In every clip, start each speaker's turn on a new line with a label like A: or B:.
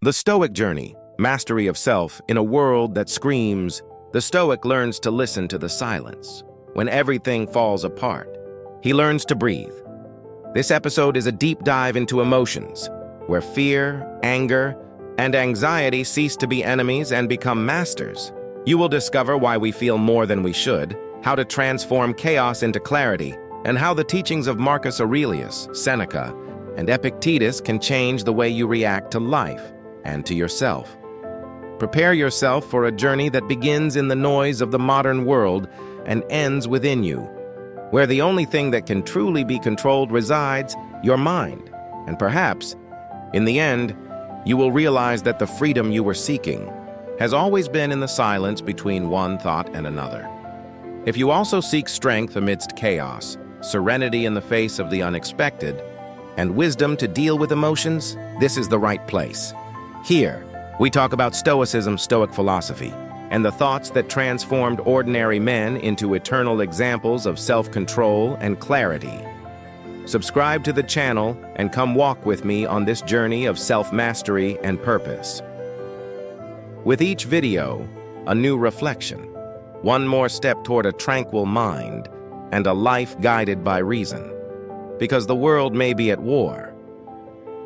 A: The Stoic journey, mastery of self in a world that screams. The Stoic learns to listen to the silence. When everything falls apart, he learns to breathe. This episode is a deep dive into emotions, where fear, anger, and anxiety cease to be enemies and become masters. You will discover why we feel more than we should, how to transform chaos into clarity, and how the teachings of Marcus Aurelius, Seneca, and Epictetus can change the way you react to life and to yourself. Prepare yourself for a journey that begins in the noise of the modern world and ends within you, where the only thing that can truly be controlled resides, your mind. And perhaps, in the end, you will realize that the freedom you were seeking has always been in the silence between one thought and another. If you also seek strength amidst chaos, serenity in the face of the unexpected, and wisdom to deal with emotions, this is the right place. Here, we talk about Stoicism, Stoic philosophy, and the thoughts that transformed ordinary men into eternal examples of self-control and clarity. Subscribe to the channel and come walk with me on this journey of self-mastery and purpose. With each video, a new reflection, one more step toward a tranquil mind and a life guided by reason. Because the world may be at war,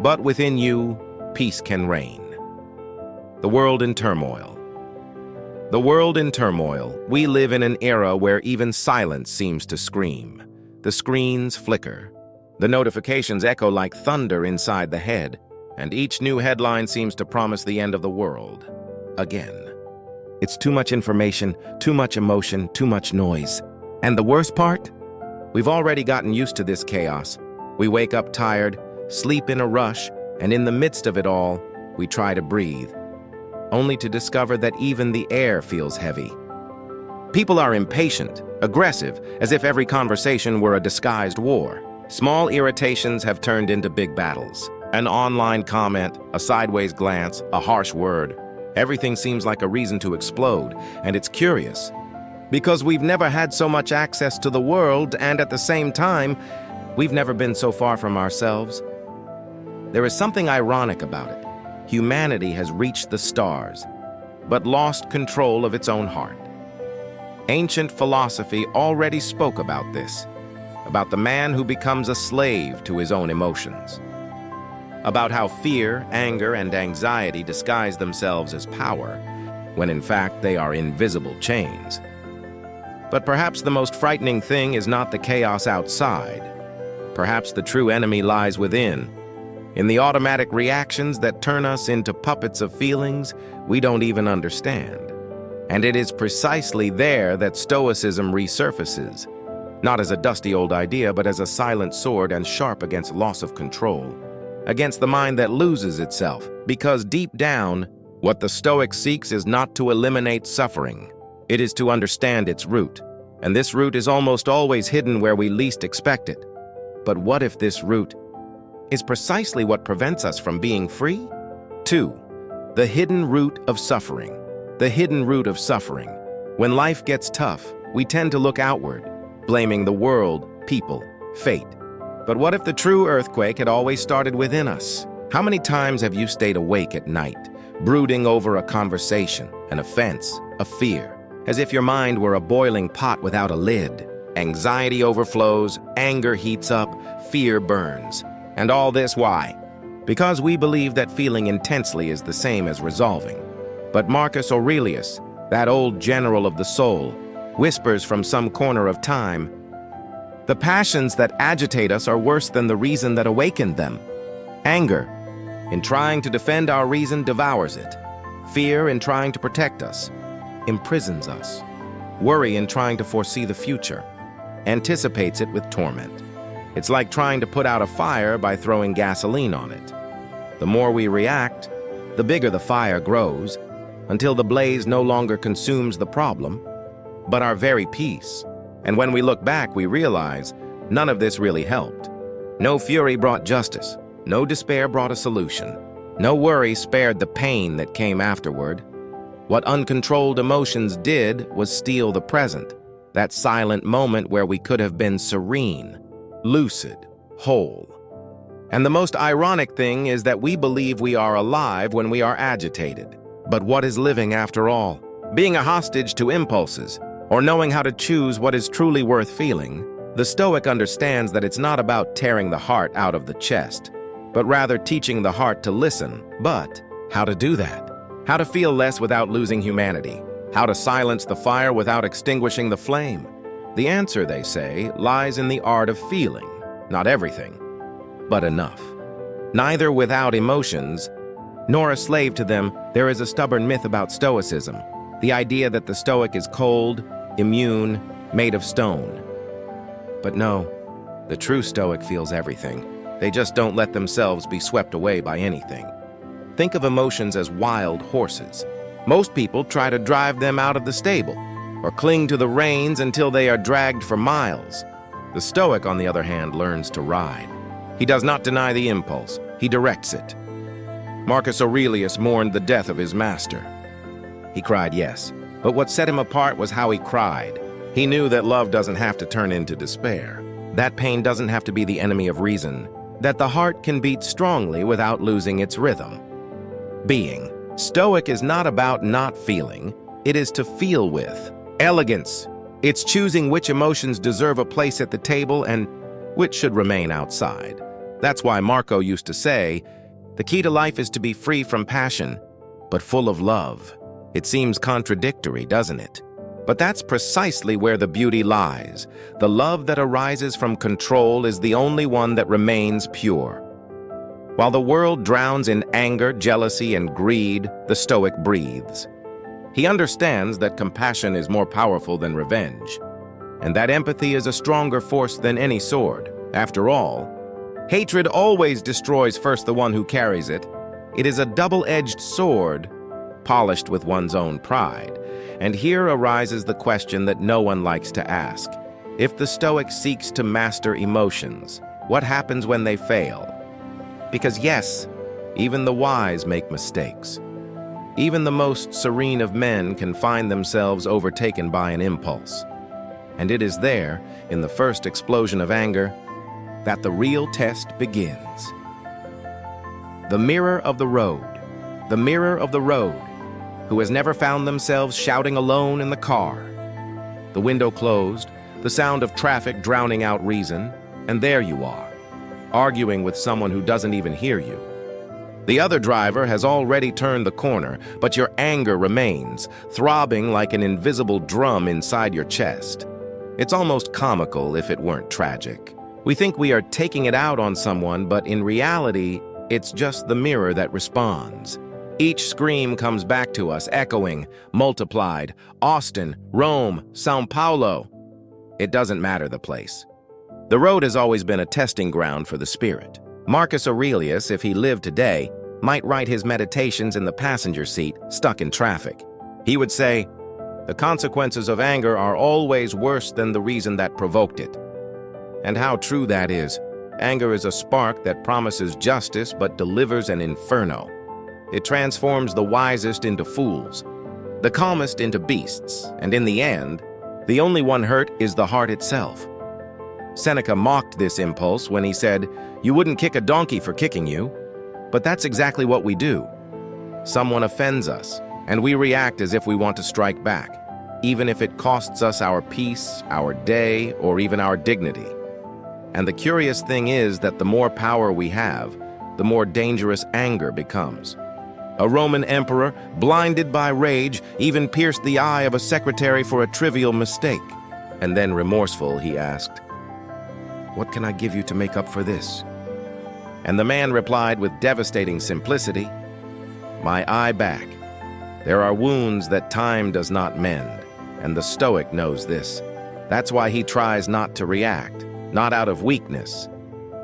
A: but within you, peace can reign. The world in turmoil. The world in turmoil. We live in an era where even silence seems to scream. The screens flicker. The notifications echo like thunder inside the head, and each new headline seems to promise the end of the world. Again. It's too much information, too much emotion, too much noise. And the worst part? We've already gotten used to this chaos. We wake up tired, sleep in a rush, and in the midst of it all, we try to breathe, only to discover that even the air feels heavy. People are impatient, aggressive, as if every conversation were a disguised war. Small irritations have turned into big battles. An online comment, a sideways glance, a harsh word. Everything seems like a reason to explode, and it's curious. Because we've never had so much access to the world, and at the same time, we've never been so far from ourselves. There is something ironic about it. Humanity has reached the stars, but lost control of its own heart. Ancient philosophy already spoke about this, about the man who becomes a slave to his own emotions, about how fear, anger, and anxiety disguise themselves as power, when in fact they are invisible chains. But perhaps the most frightening thing is not the chaos outside. Perhaps the true enemy lies within, in the automatic reactions that turn us into puppets of feelings we don't even understand. And it is precisely there that Stoicism resurfaces, not as a dusty old idea, but as a silent sword and sharp against loss of control, against the mind that loses itself. Because deep down, what the Stoic seeks is not to eliminate suffering. It is to understand its root, and this root is almost always hidden where we least expect it. But what if this root is precisely what prevents us from being free? 2. The hidden root of suffering. The hidden root of suffering. When life gets tough, we tend to look outward, blaming the world, people, fate. But what if the true earthquake had always started within us? How many times have you stayed awake at night, brooding over a conversation, an offense, a fear, as if your mind were a boiling pot without a lid? Anxiety overflows, anger heats up, fear burns. And all this why? Because we believe that feeling intensely is the same as resolving. But Marcus Aurelius, that old general of the soul, whispers from some corner of time, the passions that agitate us are worse than the reason that awakened them. Anger, in trying to defend our reason, devours it. Fear, in trying to protect us, imprisons us. Worry, in trying to foresee the future, anticipates it with torment. It's like trying to put out a fire by throwing gasoline on it. The more we react, the bigger the fire grows, until the blaze no longer consumes the problem, but our very peace. And when we look back, we realize none of this really helped. No fury brought justice. No despair brought a solution. No worry spared the pain that came afterward. What uncontrolled emotions did was steal the present, that silent moment where we could have been serene, lucid, whole. And the most ironic thing is that we believe we are alive when we are agitated. But what is living after all? Being a hostage to impulses, or knowing how to choose what is truly worth feeling, the Stoic understands that it's not about tearing the heart out of the chest, but rather teaching the heart to listen. But how to do that? How to feel less without losing humanity? How to silence the fire without extinguishing the flame? The answer, they say, lies in the art of feeling. Not everything, but enough. Neither without emotions, nor a slave to them. There is a stubborn myth about Stoicism, the idea that the Stoic is cold, immune, made of stone. But no, the true Stoic feels everything. They just don't let themselves be swept away by anything. Think of emotions as wild horses. Most people try to drive them out of the stable, or cling to the reins until they are dragged for miles. The Stoic, on the other hand, learns to ride. He does not deny the impulse, he directs it. Marcus Aurelius mourned the death of his master. He cried, yes, but what set him apart was how he cried. He knew that love doesn't have to turn into despair. That pain doesn't have to be the enemy of reason. That the heart can beat strongly without losing its rhythm. Being Stoic is not about not feeling, it is to feel with. Elegance. It's choosing which emotions deserve a place at the table and which should remain outside. That's why Marco used to say, the key to life is to be free from passion, but full of love. It seems contradictory, doesn't it? But that's precisely where the beauty lies. The love that arises from control is the only one that remains pure. While the world drowns in anger, jealousy, and greed, the Stoic breathes. He understands that compassion is more powerful than revenge, and that empathy is a stronger force than any sword. After all, hatred always destroys first the one who carries it. It is a double-edged sword, polished with one's own pride. And here arises the question that no one likes to ask. If the Stoic seeks to master emotions, what happens when they fail? Because yes, even the wise make mistakes. Even the most serene of men can find themselves overtaken by an impulse. And it is there, in the first explosion of anger, that the real test begins. The mirror of the road. The mirror of the road. Who has never found themselves shouting alone in the car. The window closed, the sound of traffic drowning out reason, and there you are, arguing with someone who doesn't even hear you. The other driver has already turned the corner, but your anger remains, throbbing like an invisible drum inside your chest. It's almost comical if it weren't tragic. We think we are taking it out on someone, but in reality, it's just the mirror that responds. Each scream comes back to us, echoing, multiplied. Austin, Rome, São Paulo. It doesn't matter the place. The road has always been a testing ground for the spirit. Marcus Aurelius, if he lived today, might write his meditations in the passenger seat, stuck in traffic. He would say, the consequences of anger are always worse than the reason that provoked it. And how true that is. Anger is a spark that promises justice but delivers an inferno. It transforms the wisest into fools, the calmest into beasts, and in the end, the only one hurt is the heart itself. Seneca mocked this impulse when he said, "You wouldn't kick a donkey for kicking you." But that's exactly what we do. Someone offends us, and we react as if we want to strike back, even if it costs us our peace, our day, or even our dignity. And the curious thing is that the more power we have, the more dangerous anger becomes. A Roman emperor, blinded by rage, even pierced the eye of a secretary for a trivial mistake. And then, remorseful, he asked, "What can I give you to make up for this?" And the man replied with devastating simplicity, "My eye back. There are wounds that time does not mend, and the Stoic knows this. That's why he tries not to react, not out of weakness,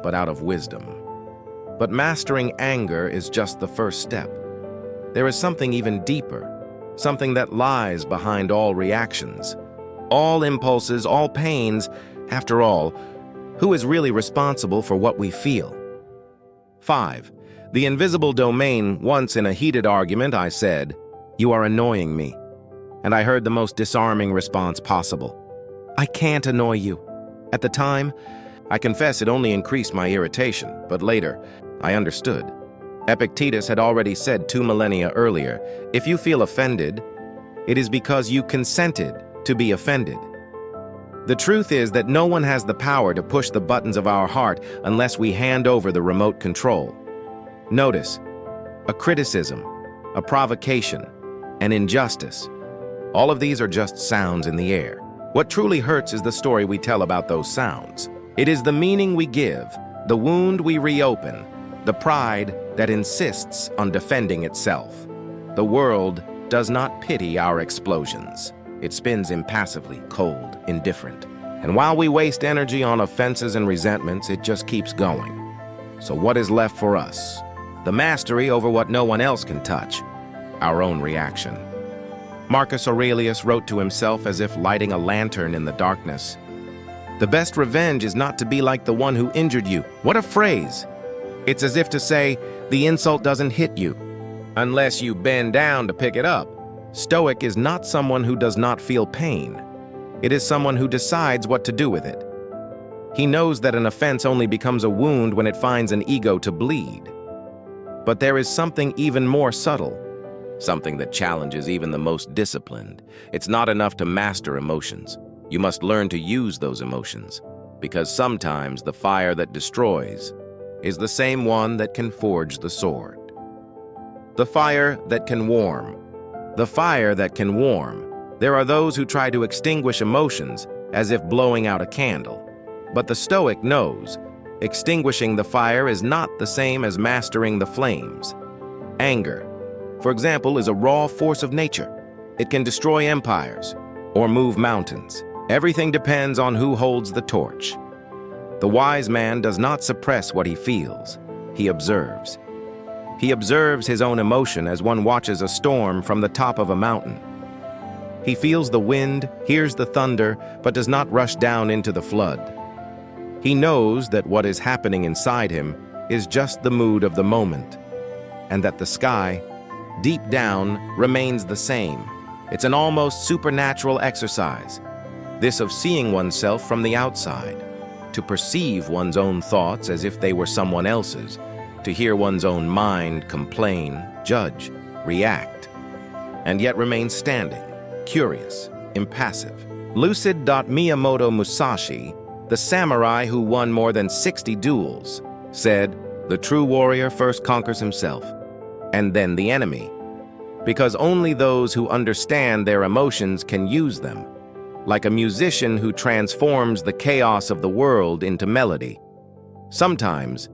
A: but out of wisdom." But mastering anger is just the first step. There is something even deeper, something that lies behind all reactions, all impulses, all pains. After all, who is really responsible for what we feel? 5. The invisible domain. Once in a heated argument, I said, "You are annoying me." And I heard the most disarming response possible. "I can't annoy you." At the time, I confess it only increased my irritation, but later, I understood. Epictetus had already said 2 millennia earlier, if you feel offended, it is because you consented to be offended. The truth is that no one has the power to push the buttons of our heart unless we hand over the remote control. Notice, a criticism, a provocation, an injustice. All of these are just sounds in the air. What truly hurts is the story we tell about those sounds. It is the meaning we give, the wound we reopen, the pride that insists on defending itself. The world does not pity our explosions. It spins impassively, cold, indifferent. And while we waste energy on offenses and resentments, it just keeps going. So what is left for us? The mastery over what no one else can touch, our own reaction. Marcus Aurelius wrote to himself as if lighting a lantern in the darkness. The best revenge is not to be like the one who injured you. What a phrase! It's as if to say, the insult doesn't hit you, unless you bend down to pick it up. Stoic is not someone who does not feel pain. It is someone who decides what to do with it. He knows that an offense only becomes a wound when it finds an ego to bleed. But there is something even more subtle, something that challenges even the most disciplined. It's not enough to master emotions. You must learn to use those emotions, because sometimes the fire that destroys is the same one that can forge the sword. The fire that can warm. The fire that can warm. There are those who try to extinguish emotions as if blowing out a candle. But the Stoic knows extinguishing the fire is not the same as mastering the flames. Anger, for example, is a raw force of nature. It can destroy empires or move mountains. Everything depends on who holds the torch. The wise man does not suppress what he feels. He observes. He observes his own emotion as one watches a storm from the top of a mountain. He feels the wind, hears the thunder, but does not rush down into the flood. He knows that what is happening inside him is just the mood of the moment, and that the sky, deep down, remains the same. It's an almost supernatural exercise, this of seeing oneself from the outside, to perceive one's own thoughts as if they were someone else's, to hear one's own mind complain, judge, react, and yet remain standing, curious, impassive. Lucid. Miyamoto Musashi, the samurai who won more than 60 duels, said, "The true warrior first conquers himself, and then the enemy, because only those who understand their emotions can use them, like a musician who transforms the chaos of the world into melody." Sometimes,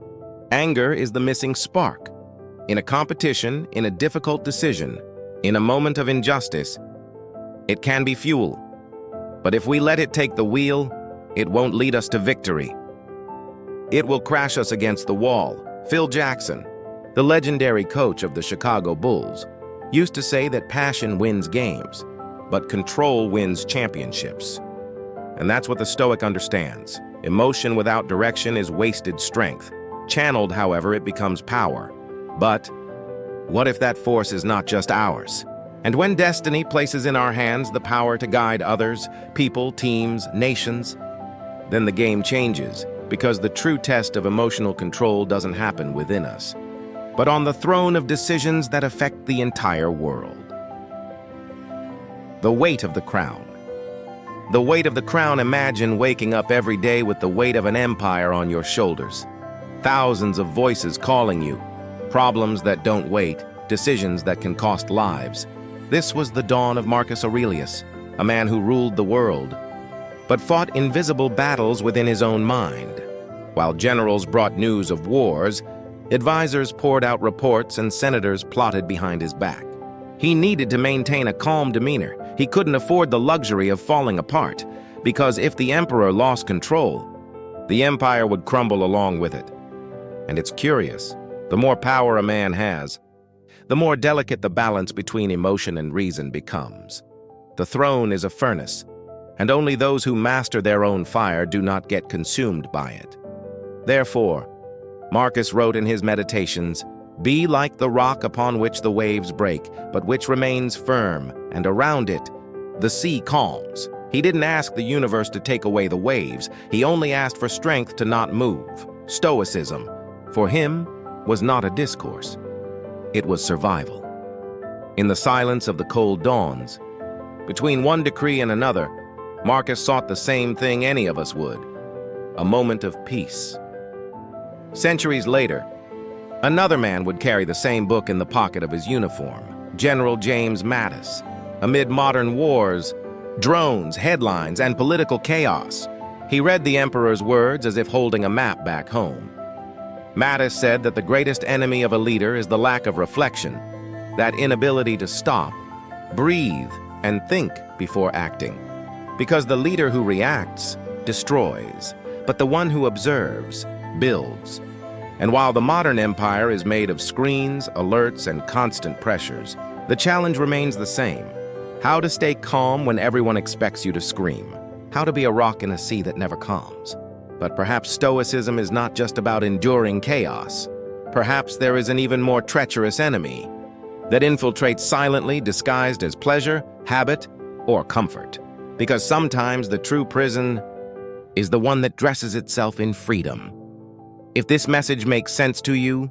A: anger is the missing spark. In a competition, in a difficult decision, in a moment of injustice, it can be fuel. But if we let it take the wheel, it won't lead us to victory. It will crash us against the wall. Phil Jackson, the legendary coach of the Chicago Bulls, used to say that passion wins games, but control wins championships. And that's what the Stoic understands. Emotion without direction is wasted strength. Channeled, however, it becomes power. But what if that force is not just ours? And when destiny places in our hands the power to guide others, people, teams, nations, then the game changes, because the true test of emotional control doesn't happen within us, but on the throne of decisions that affect the entire world. The weight of the crown. The weight of the crown. Imagine waking up every day with the weight of an empire on your shoulders. Thousands of voices calling you, problems that don't wait, decisions that can cost lives. This was the dawn of Marcus Aurelius, a man who ruled the world, but fought invisible battles within his own mind. While generals brought news of wars, advisors poured out reports and senators plotted behind his back. He needed to maintain a calm demeanor. He couldn't afford the luxury of falling apart, because if the emperor lost control, the empire would crumble along with it. And it's curious, the more power a man has, the more delicate the balance between emotion and reason becomes. The throne is a furnace, and only those who master their own fire do not get consumed by it. Therefore, Marcus wrote in his meditations, "Be like the rock upon which the waves break, but which remains firm, and around it the sea calms." He didn't ask the universe to take away the waves. He only asked for strength to not move. Stoicism, for him, was not a discourse. It was survival. In the silence of the cold dawns, between one decree and another, Marcus sought the same thing any of us would: a moment of peace. Centuries later, another man would carry the same book in the pocket of his uniform, General James Mattis. Amid modern wars, drones, headlines, and political chaos, he read the emperor's words as if holding a map back home. Mattis said that the greatest enemy of a leader is the lack of reflection, that inability to stop, breathe, and think before acting. Because the leader who reacts destroys, but the one who observes builds. And while the modern empire is made of screens, alerts, and constant pressures, the challenge remains the same: how to stay calm when everyone expects you to scream, how to be a rock in a sea that never calms. But perhaps Stoicism is not just about enduring chaos. Perhaps there is an even more treacherous enemy that infiltrates silently, disguised as pleasure, habit, or comfort. Because sometimes the true prison is the one that dresses itself in freedom. If this message makes sense to you,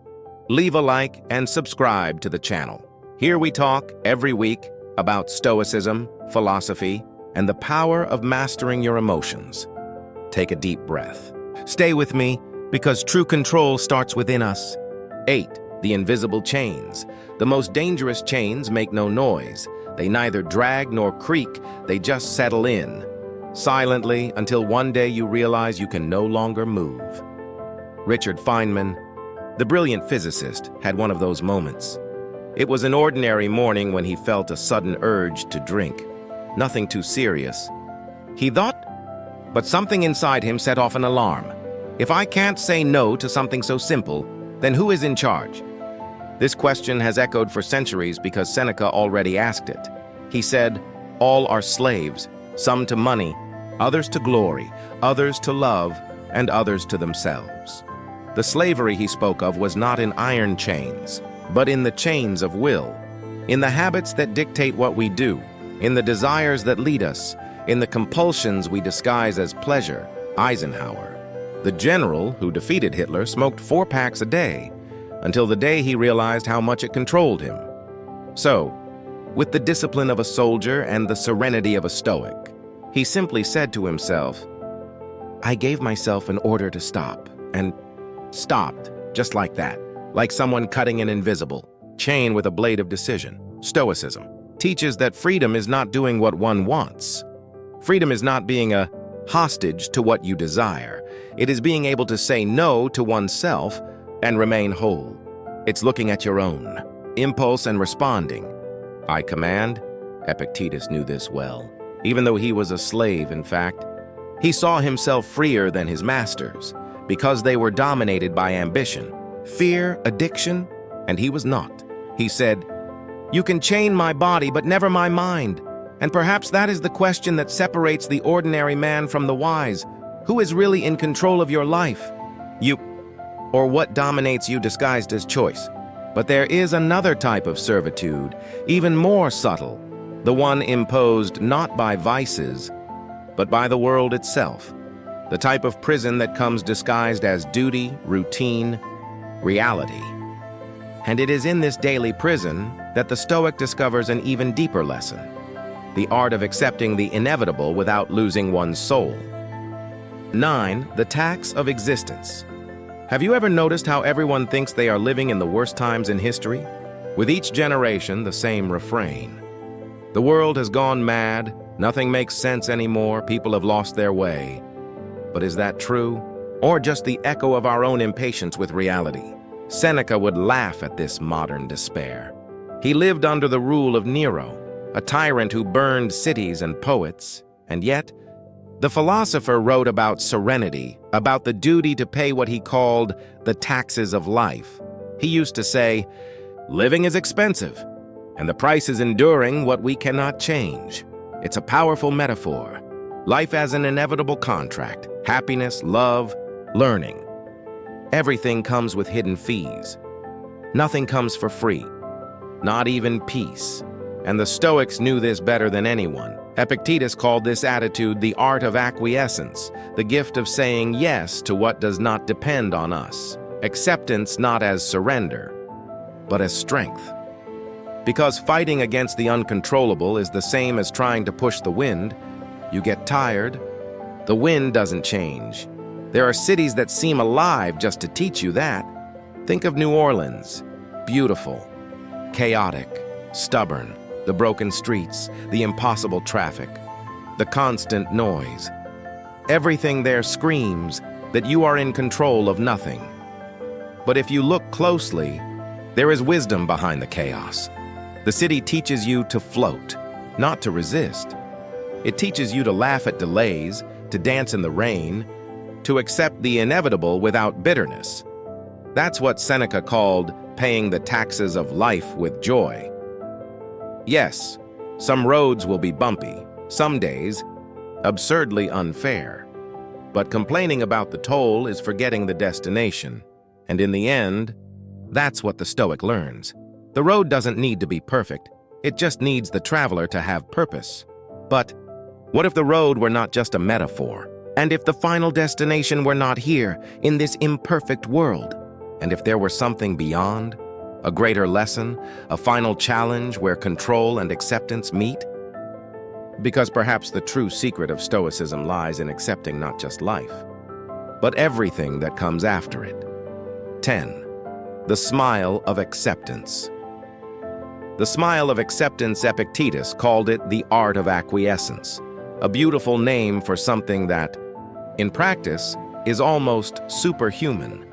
A: leave a like and subscribe to the channel. Here we talk every week about Stoicism, philosophy, and the power of mastering your emotions. Take a deep breath. Stay with me, because true control starts within us. 8. The invisible chains. The most dangerous chains make no noise. They neither drag nor creak, they just settle in, silently, until one day you realize you can no longer move. Richard Feynman, the brilliant physicist, had one of those moments. It was an ordinary morning when he felt a sudden urge to drink. Nothing too serious, he thought, but something inside him set off an alarm. If I can't say no to something so simple, then who is in charge? This question has echoed for centuries because Seneca already asked it. He said, "All are slaves, some to money, others to glory, others to love, and others to themselves." The slavery he spoke of was not in iron chains, but in the chains of will, in the habits that dictate what we do, in the desires that lead us, in the compulsions we disguise as pleasure. Eisenhower, the general who defeated Hitler, smoked 4 packs a day, until the day he realized how much it controlled him. So, with the discipline of a soldier and the serenity of a Stoic, he simply said to himself, "I gave myself an order to stop," and stopped, just like that, like someone cutting an invisible chain with a blade of decision. Stoicism teaches that freedom is not doing what one wants. Freedom is not being a hostage to what you desire. It is being able to say no to oneself and remain whole. It's looking at your own impulse and responding. I command. Epictetus knew this well. Even though he was a slave, in fact, he saw himself freer than his masters because they were dominated by ambition, fear, addiction, and he was not. He said, "You can chain my body, but never my mind." And perhaps that is the question that separates the ordinary man from the wise. Who is really in control of your life? You, or what dominates you disguised as choice? But there is another type of servitude, even more subtle, the one imposed not by vices, but by the world itself. The type of prison that comes disguised as duty, routine, reality. And it is in this daily prison that the Stoic discovers an even deeper lesson: the art of accepting the inevitable without losing one's soul. 9. The tax of existence. Have you ever noticed how everyone thinks they are living in the worst times in history? With each generation, the same refrain. The world has gone mad, nothing makes sense anymore, people have lost their way. But is that true? Or just the echo of our own impatience with reality? Seneca would laugh at this modern despair. He lived under the rule of Nero, a tyrant who burned cities and poets, and yet, the philosopher wrote about serenity, about the duty to pay what he called the taxes of life. He used to say, "Living is expensive, and the price is enduring what we cannot change." It's a powerful metaphor. Life as an inevitable contract, happiness, love, learning. Everything comes with hidden fees. Nothing comes for free, not even peace. And the Stoics knew this better than anyone. Epictetus called this attitude the art of acquiescence, the gift of saying yes to what does not depend on us. Acceptance not as surrender, but as strength. Because fighting against the uncontrollable is the same as trying to push the wind. You get tired, the wind doesn't change. There are cities that seem alive just to teach you that. Think of New Orleans. Beautiful, chaotic, stubborn, the broken streets, the impossible traffic, the constant noise. Everything there screams that you are in control of nothing. But if you look closely, there is wisdom behind the chaos. The city teaches you to float, not to resist. It teaches you to laugh at delays, to dance in the rain, to accept the inevitable without bitterness. That's what Seneca called paying the taxes of life with joy. Yes, some roads will be bumpy, some days absurdly unfair. But complaining about the toll is forgetting the destination. And in the end, that's what the Stoic learns. The road doesn't need to be perfect. It just needs the traveler to have purpose. But what if the road were not just a metaphor? And if the final destination were not here, in this imperfect world? And if there were something beyond? A greater lesson? A final challenge where control and acceptance meet? Because perhaps the true secret of Stoicism lies in accepting not just life, but everything that comes after it. 10. The smile of acceptance. The smile of acceptance, Epictetus called it the art of acquiescence, a beautiful name for something that, in practice, is almost superhuman.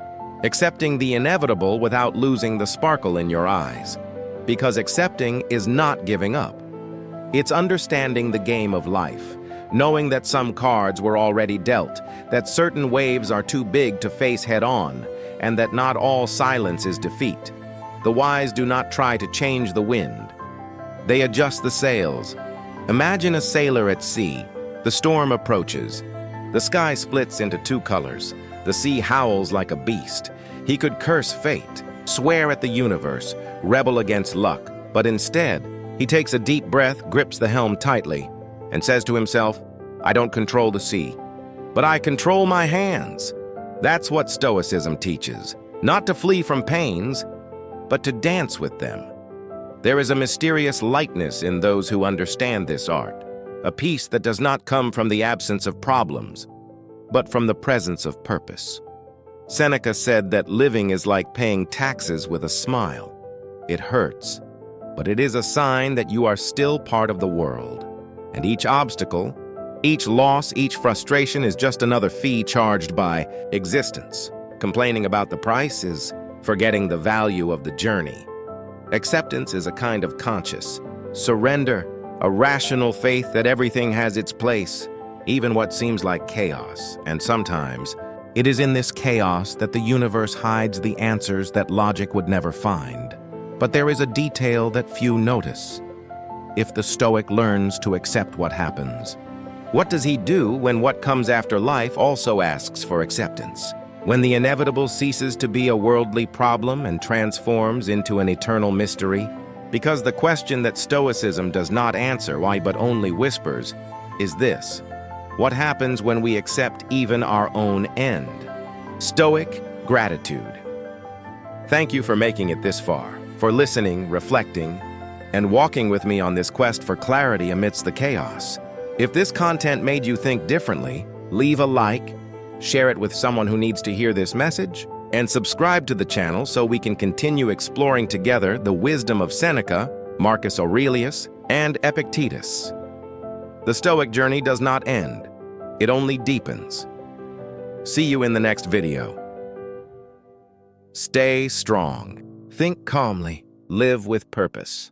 A: Accepting the inevitable without losing the sparkle in your eyes. Because accepting is not giving up. It's understanding the game of life, knowing that some cards were already dealt, that certain waves are too big to face head-on, and that not all silence is defeat. The wise do not try to change the wind. They adjust the sails. Imagine a sailor at sea. The storm approaches. The sky splits into two colors. The sea howls like a beast. He could curse fate, swear at the universe, rebel against luck, but instead, he takes a deep breath, grips the helm tightly, and says to himself, I don't control the sea, but I control my hands. That's what Stoicism teaches, not to flee from pains, but to dance with them. There is a mysterious lightness in those who understand this art, a peace that does not come from the absence of problems, but from the presence of purpose. Seneca said that living is like paying taxes with a smile. It hurts, but it is a sign that you are still part of the world. And each obstacle, each loss, each frustration is just another fee charged by existence. Complaining about the price is forgetting the value of the journey. Acceptance is a kind of conscious surrender, a rational faith that everything has its place, even what seems like chaos. And sometimes, it is in this chaos that the universe hides the answers that logic would never find. But there is a detail that few notice. If the Stoic learns to accept what happens, what does he do when what comes after life also asks for acceptance? When the inevitable ceases to be a worldly problem and transforms into an eternal mystery? Because the question that Stoicism does not answer, why but only whispers, is this: what happens when we accept even our own end? Stoic gratitude. Thank you for making it this far, for listening, reflecting, and walking with me on this quest for clarity amidst the chaos. If this content made you think differently, leave a like, share it with someone who needs to hear this message, and subscribe to the channel so we can continue exploring together the wisdom of Seneca, Marcus Aurelius, and Epictetus. The Stoic journey does not end. It only deepens. See you in the next video. Stay strong. Think calmly. Live with purpose.